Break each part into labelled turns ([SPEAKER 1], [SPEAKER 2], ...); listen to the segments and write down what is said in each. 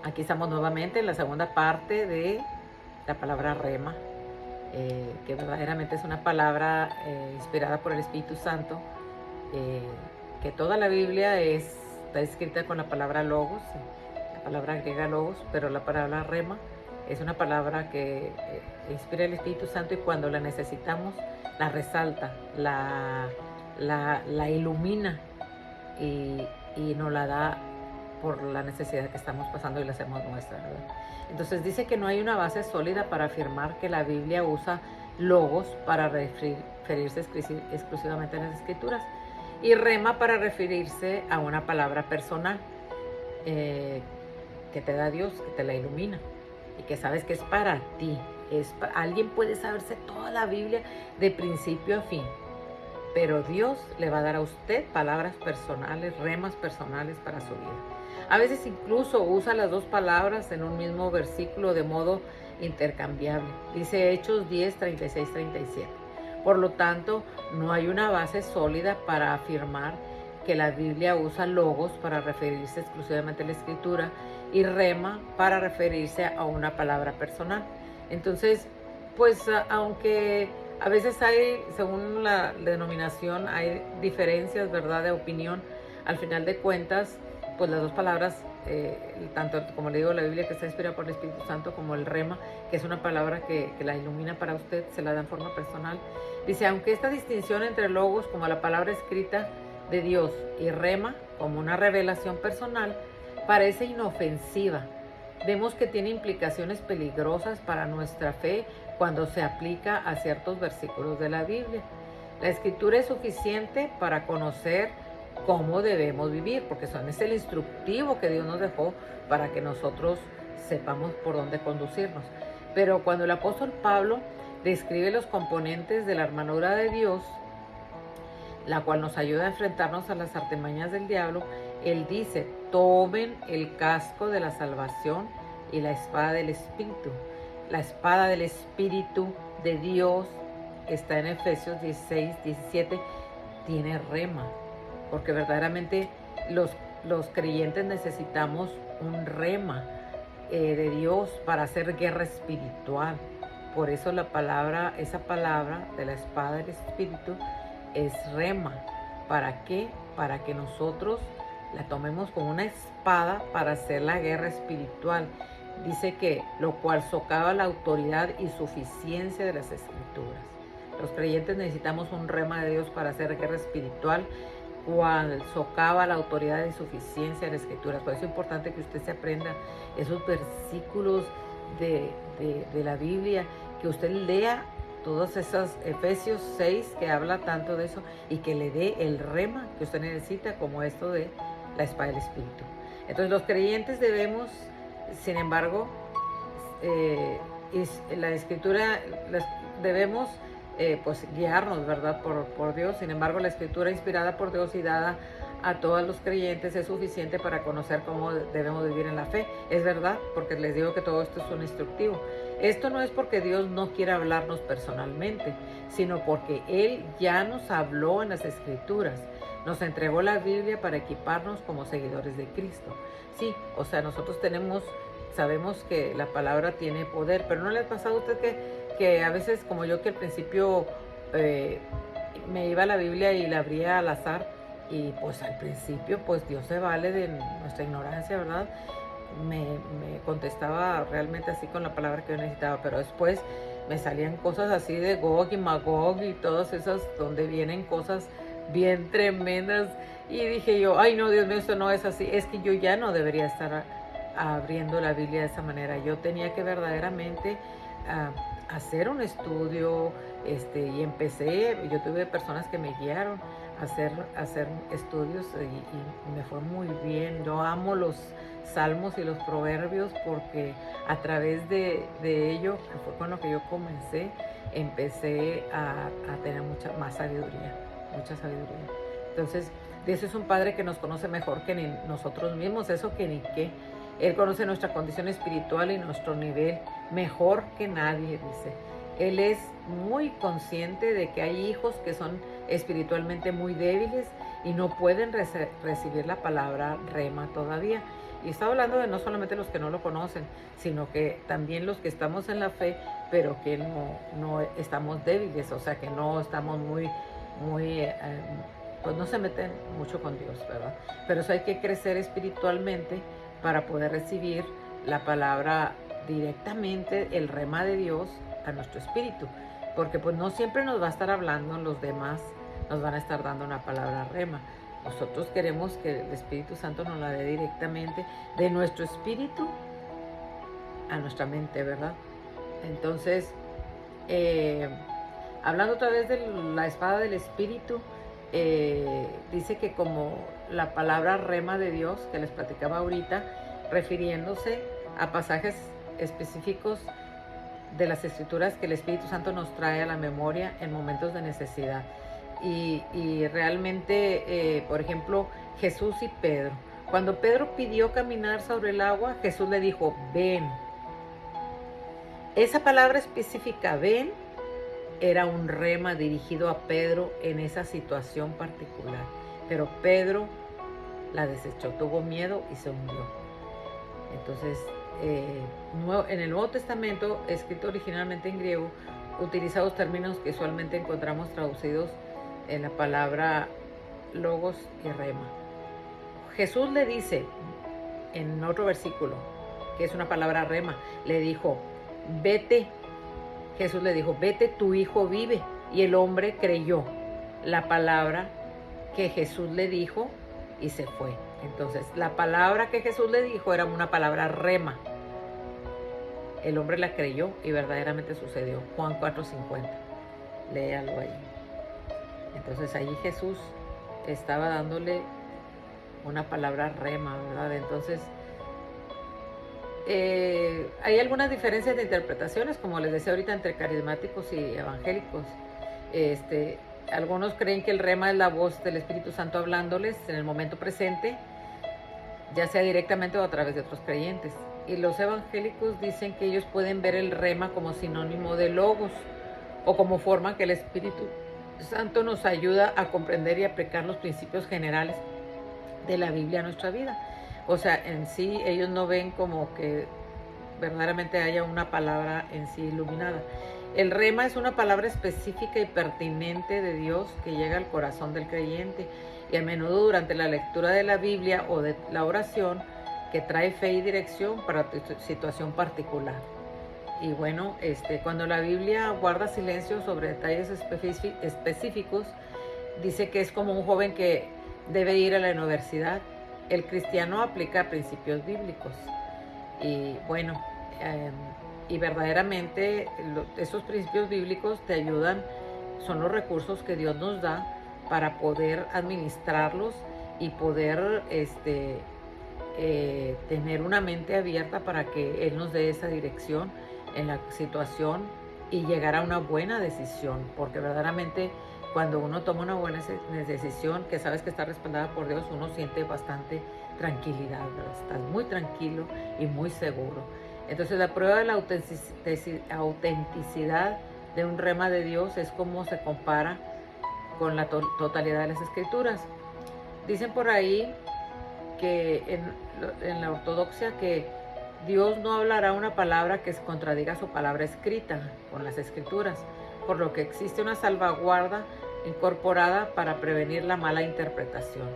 [SPEAKER 1] Aquí estamos nuevamente en la segunda parte de la palabra rema, que verdaderamente es una palabra inspirada por el Espíritu Santo, eh, que toda la Biblia está escrita con la palabra logos, la palabra griega logos, pero la palabra rema es una palabra que inspira el Espíritu Santo y cuando la necesitamos la resalta, la ilumina y nos la da por la necesidad que estamos pasando y la hacemos nuestra, ¿verdad? Entonces dice que no hay una base sólida para afirmar que la Biblia usa logos para referirse exclusivamente a las escrituras y rema para referirse a una palabra personal eh, que te da Dios, que te la ilumina y que sabes que es para ti. Alguien puede saberse toda la Biblia de principio a fin, pero Dios le va a dar a usted palabras personales, remas personales para su vida. A veces incluso usa las dos palabras en un mismo versículo de modo intercambiable. Dice Hechos 10, 36, 37. Por lo tanto, no hay una base sólida para afirmar que la Biblia usa logos para referirse exclusivamente a la Escritura y rema para referirse a una palabra personal. Entonces, pues aunque a veces hay, según la denominación, hay diferencias, ¿verdad?, de opinión. Al final de cuentas, pues las dos palabras, tanto como le digo, la Biblia que está inspirada por el Espíritu Santo, como el rema, que es una palabra que la ilumina para usted, se la da en forma personal. Dice, aunque esta distinción entre logos, como la palabra escrita de Dios, y rema, como una revelación personal, parece inofensiva, vemos que tiene implicaciones peligrosas para nuestra fe cuando se aplica a ciertos versículos de la Biblia. La Escritura es suficiente para conocer cómo debemos vivir, porque es el instructivo que Dios nos dejó para que nosotros sepamos por dónde conducirnos. Pero cuando el apóstol Pablo describe los componentes de la armadura de Dios, la cual nos ayuda a enfrentarnos a las artimañas del diablo, él dice, tomen el casco de la salvación y la espada del Espíritu. La espada del Espíritu de Dios está en Efesios 16, 17, tiene rema, porque verdaderamente los creyentes necesitamos un rema de Dios para hacer guerra espiritual. Por eso esa palabra de la espada del Espíritu es rema. ¿Para qué? Para que nosotros la tomemos como una espada para hacer la guerra espiritual. Dice que lo cual socava la autoridad y suficiencia de las escrituras. Los creyentes necesitamos un rema de Dios para hacer guerra espiritual, cual socava la autoridad y suficiencia de las escrituras. Por eso es importante que usted se aprenda esos versículos de la Biblia, que usted lea todos esos Efesios 6 que habla tanto de eso y que le dé el rema que usted necesita, como esto de la espada del Espíritu. Entonces los creyentes debemos, sin embargo, la Escritura debemos pues guiarnos, ¿verdad?, por Dios. Sin embargo, la Escritura inspirada por Dios y dada a todos los creyentes es suficiente para conocer cómo debemos vivir en la fe. Es verdad, porque les digo que todo esto es un instructivo. Esto no es porque Dios no quiera hablarnos personalmente, sino porque Él ya nos habló en las Escrituras. Nos entregó la Biblia para equiparnos como seguidores de Cristo. Sí, o sea, nosotros sabemos que la palabra tiene poder, pero ¿no le ha pasado a usted que a veces, como yo, que al principio me iba a la Biblia y la abría al azar, y pues al principio pues Dios se vale de nuestra ignorancia, ¿verdad? Me contestaba realmente así con la palabra que yo necesitaba, pero después me salían cosas así de Gog y Magog y todas esas donde vienen cosas bien tremendas, y dije yo, ay no, Dios mío, esto no es así. Es que yo ya no debería estar abriendo la Biblia de esa manera. Yo tenía que verdaderamente hacer un estudio, y yo tuve personas que me guiaron a hacer estudios y me fue muy bien. Yo amo los salmos y los proverbios porque a través de ello, que fue con lo que yo comencé, empecé a tener mucha sabiduría. Entonces, Dios es un Padre que nos conoce mejor que ni nosotros mismos, eso que ni qué. Él conoce nuestra condición espiritual y nuestro nivel mejor que nadie, dice. Él es muy consciente de que hay hijos que son espiritualmente muy débiles y no pueden recibir la palabra rema todavía. Y está hablando de no solamente los que no lo conocen, sino que también los que estamos en la fe, pero que no estamos débiles, o sea, que no estamos pues no se meten mucho con Dios, ¿verdad? Pero eso hay que crecer espiritualmente para poder recibir la palabra directamente, el rema de Dios a nuestro espíritu, porque pues no siempre nos va a estar hablando, los demás nos van a estar dando una palabra rema. Nosotros queremos que el Espíritu Santo nos la dé directamente de nuestro espíritu a nuestra mente, ¿verdad? Entonces, hablando otra vez de la espada del Espíritu, dice que como la palabra rema de Dios, que les platicaba ahorita, refiriéndose a pasajes específicos de las Escrituras que el Espíritu Santo nos trae a la memoria en momentos de necesidad. Y realmente, por ejemplo, Jesús y Pedro. Cuando Pedro pidió caminar sobre el agua, Jesús le dijo, ven. Esa palabra específica, ven, era un rema dirigido a Pedro en esa situación particular. Pero Pedro la desechó, tuvo miedo y se hundió. Entonces, en el Nuevo Testamento, escrito originalmente en griego, utiliza dos términos que usualmente encontramos traducidos en la palabra logos y rema. Jesús le dice en otro versículo, que es una palabra rema, le dijo, vete. Jesús le dijo, vete, tu hijo vive. Y el hombre creyó la palabra que Jesús le dijo y se fue. Entonces, la palabra que Jesús le dijo era una palabra rema. El hombre la creyó y verdaderamente sucedió. Juan 4:50. Léalo ahí. Entonces, allí Jesús estaba dándole una palabra rema, ¿verdad? Entonces, hay algunas diferencias de interpretaciones, como les decía ahorita, entre carismáticos y evangélicos. Algunos creen que el rema es la voz del Espíritu Santo hablándoles en el momento presente, ya sea directamente o a través de otros creyentes. Y los evangélicos dicen que ellos pueden ver el rema como sinónimo de logos o como forma que el Espíritu Santo nos ayuda a comprender y aplicar los principios generales de la Biblia a nuestra vida. O sea, en sí ellos no ven como que verdaderamente haya una palabra en sí iluminada. El rema es una palabra específica y pertinente de Dios que llega al corazón del creyente, y a menudo durante la lectura de la Biblia o de la oración, que trae fe y dirección para tu situación particular. Y bueno, cuando la Biblia guarda silencio sobre detalles específicos, dice que es como un joven que debe ir a la universidad. El cristiano aplica principios bíblicos. Y bueno, y verdaderamente esos principios bíblicos te ayudan, son los recursos que Dios nos da para poder administrarlos y poder tener una mente abierta para que Él nos dé esa dirección en la situación y llegar a una buena decisión, porque verdaderamente cuando uno toma una buena decisión, que sabes que está respaldada por Dios, uno siente bastante tranquilidad, ¿verdad? Estás muy tranquilo y muy seguro. Entonces la prueba de la autenticidad de un rema de Dios es cómo se compara con la totalidad de las Escrituras. Dicen por ahí que en la ortodoxia que Dios no hablará una palabra que contradiga su palabra escrita con las Escrituras, por lo que existe una salvaguarda incorporada para prevenir la mala interpretación.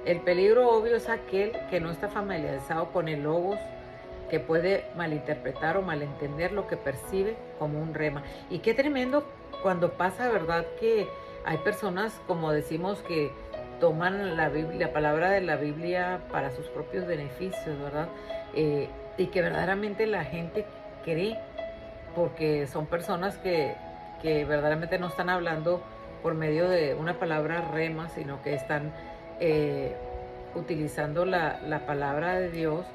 [SPEAKER 1] El peligro obvio es aquel que no está familiarizado con el logos, que puede malinterpretar o malentender lo que percibe como un rema. Y qué tremendo cuando pasa, ¿verdad? Que hay personas, como decimos, que toman la Biblia, la palabra de la Biblia para sus propios beneficios, ¿verdad? Y que verdaderamente la gente cree, porque son personas que verdaderamente no están hablando por medio de una palabra rema, sino que están utilizando la palabra de Dios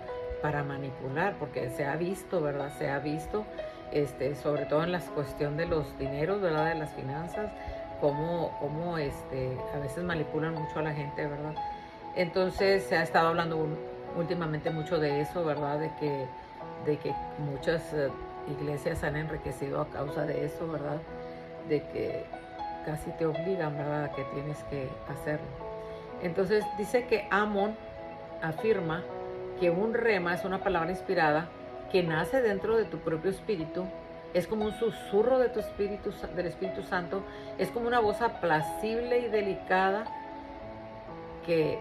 [SPEAKER 1] para manipular, porque se ha visto, ¿verdad? Se ha visto, sobre todo en la cuestión de los dineros, ¿verdad? De las finanzas, cómo a veces manipulan mucho a la gente, ¿verdad? Entonces se ha estado hablando últimamente mucho de eso, ¿verdad? De que muchas iglesias han enriquecido a causa de eso, ¿verdad? De que casi te obligan, ¿verdad? Que tienes que hacerlo. Entonces dice que Amón afirma que un rema es una palabra inspirada que nace dentro de tu propio espíritu, es como un susurro de tu espíritu, del Espíritu Santo, es como una voz apacible y delicada que